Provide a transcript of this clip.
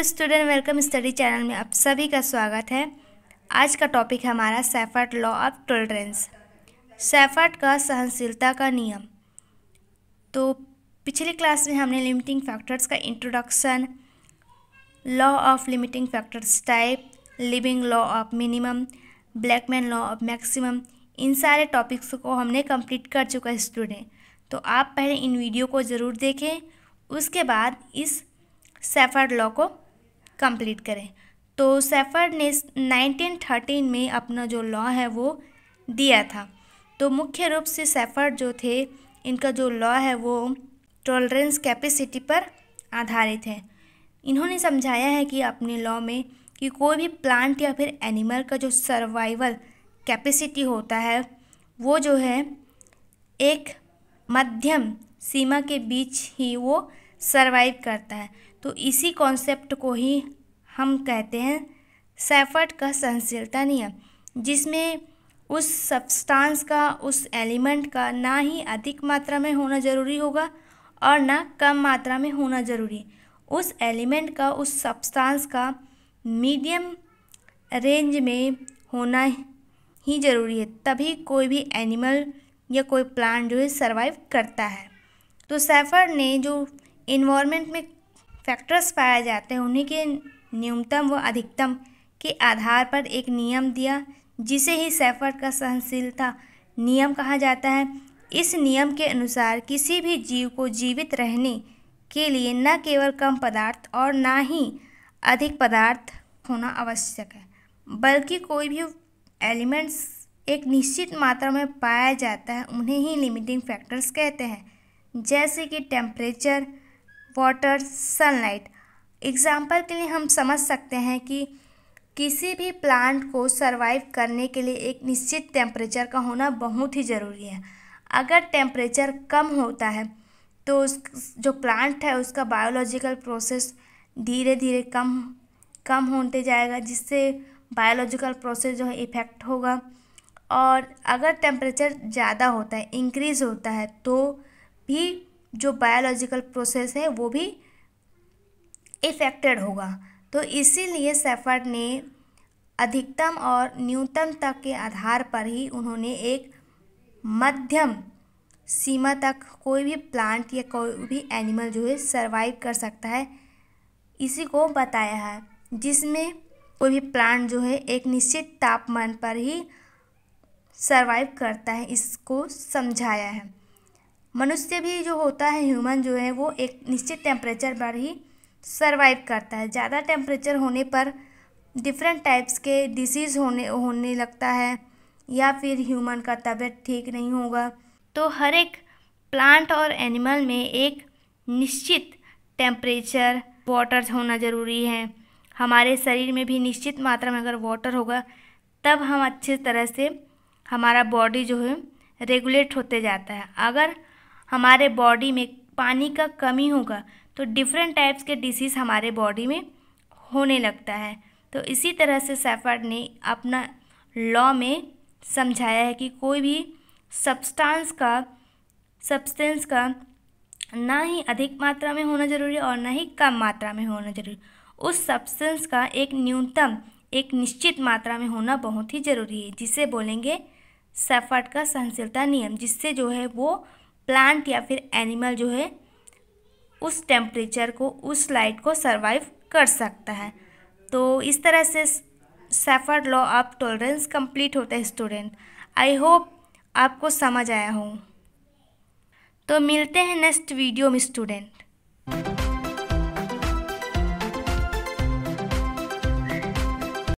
Hello student, welcome study channel में आप सभी का स्वागत है। आज का टॉपिक है हमारा Shelford law of tolerance, Shelford का सहनशीलता का नियम। तो पिछली क्लास में हमने लिमिटिंग फैक्टर्स का introduction, law of limiting factors type, Liebig law of minimum, Blackman law of maximum, इन सारे टॉपिक्स को हमने कंप्लीट कर चुका है स्टूडेंट। तो आप पहले इन वीडियो को ज़रूर देखें, उसके बाद इस सेफर्ट लॉ को कंप्लीट करें। तो सेफर्ट ने 1913 में अपना जो लॉ है वो दिया था। तो मुख्य रूप से सेफर्ट जो थे, इनका जो लॉ है वो टॉलरेंस कैपेसिटी पर आधारित है। इन्होंने समझाया है कि अपने लॉ में कि कोई भी प्लांट या फिर एनिमल का जो सर्वाइवल कैपेसिटी होता है वो जो है एक मध्यम सीमा के बीच ही वो सरवाइव करता है। तो इसी कॉन्सेप्ट को ही हम कहते हैं सेफर्ट का सहनशीलता नियम, जिसमें उस सब्सटेंस का, उस एलिमेंट का ना ही अधिक मात्रा में होना ज़रूरी होगा और ना कम मात्रा में होना ज़रूरी। उस एलिमेंट का, उस सब्सटेंस का मीडियम रेंज में होना ही ज़रूरी है, तभी कोई भी एनिमल या कोई प्लांट जो है सरवाइव करता है। तो सेफर्ट ने जो इन्वायरमेंट में फैक्टर्स पाए जाते हैं उन्हीं के न्यूनतम व अधिकतम के आधार पर एक नियम दिया, जिसे ही सेफर्ट का सहनशीलता नियम कहा जाता है। इस नियम के अनुसार किसी भी जीव को जीवित रहने के लिए न केवल कम पदार्थ और ना ही अधिक पदार्थ होना आवश्यक है, बल्कि कोई भी एलिमेंट्स एक निश्चित मात्रा में पाया जाता है उन्हें ही लिमिटिंग फैक्टर्स कहते हैं, जैसे कि टेम्परेचर, वाटर, सनलाइट। एग्जाम्पल के लिए हम समझ सकते हैं कि किसी भी प्लांट को सरवाइव करने के लिए एक निश्चित टेम्परेचर का होना बहुत ही ज़रूरी है। अगर टेम्परेचर कम होता है तो उस जो प्लांट है उसका बायोलॉजिकल प्रोसेस धीरे धीरे कम होते जाएगा, जिससे बायोलॉजिकल प्रोसेस जो है इफ़ेक्ट होगा। और अगर टेम्परेचर ज़्यादा होता है, इंक्रीज़ होता है, तो भी जो बायोलॉजिकल प्रोसेस है वो भी इफ़ेक्टेड होगा। तो इसीलिए सेफर्ट ने अधिकतम और न्यूनतम तक के आधार पर ही उन्होंने एक मध्यम सीमा तक कोई भी प्लांट या कोई भी एनिमल जो है सरवाइव कर सकता है, इसी को बताया है, जिसमें कोई भी प्लांट जो है एक निश्चित तापमान पर ही सरवाइव करता है, इसको समझाया है। मनुष्य भी जो होता है, ह्यूमन जो है, वो एक निश्चित टेम्परेचर पर ही सरवाइव करता है। ज़्यादा टेम्परेचर होने पर डिफरेंट टाइप्स के डिसीज़ होने लगता है, या फिर ह्यूमन का तबीयत ठीक नहीं होगा। तो हर एक प्लांट और एनिमल में एक निश्चित टेम्परेचर, वाटर होना ज़रूरी है। हमारे शरीर में भी निश्चित मात्रा में अगर वाटर होगा तब हम अच्छे तरह से हमारा बॉडी जो है रेगुलेट होते जाता है। अगर हमारे बॉडी में पानी का कमी होगा तो डिफरेंट टाइप्स के डिसीज़ हमारे बॉडी में होने लगता है। तो इसी तरह से सेफर्ट ने अपना लॉ में समझाया है कि कोई भी सब्सटेंस का ना ही अधिक मात्रा में होना ज़रूरी और ना ही कम मात्रा में होना ज़रूरी। उस सब्सटेंस का एक न्यूनतम, एक निश्चित मात्रा में होना बहुत ही ज़रूरी है, जिसे बोलेंगे सेफर्ट का सहनशीलता नियम, जिससे जो है वो प्लांट या फिर एनिमल जो है उस टेम्परेचर को, उस लाइट को सरवाइव कर सकता है। तो इस तरह से Seifert law of tolerance complete होता है स्टूडेंट। आई होप आपको समझ आया हो। तो मिलते हैं नेक्स्ट वीडियो में स्टूडेंट।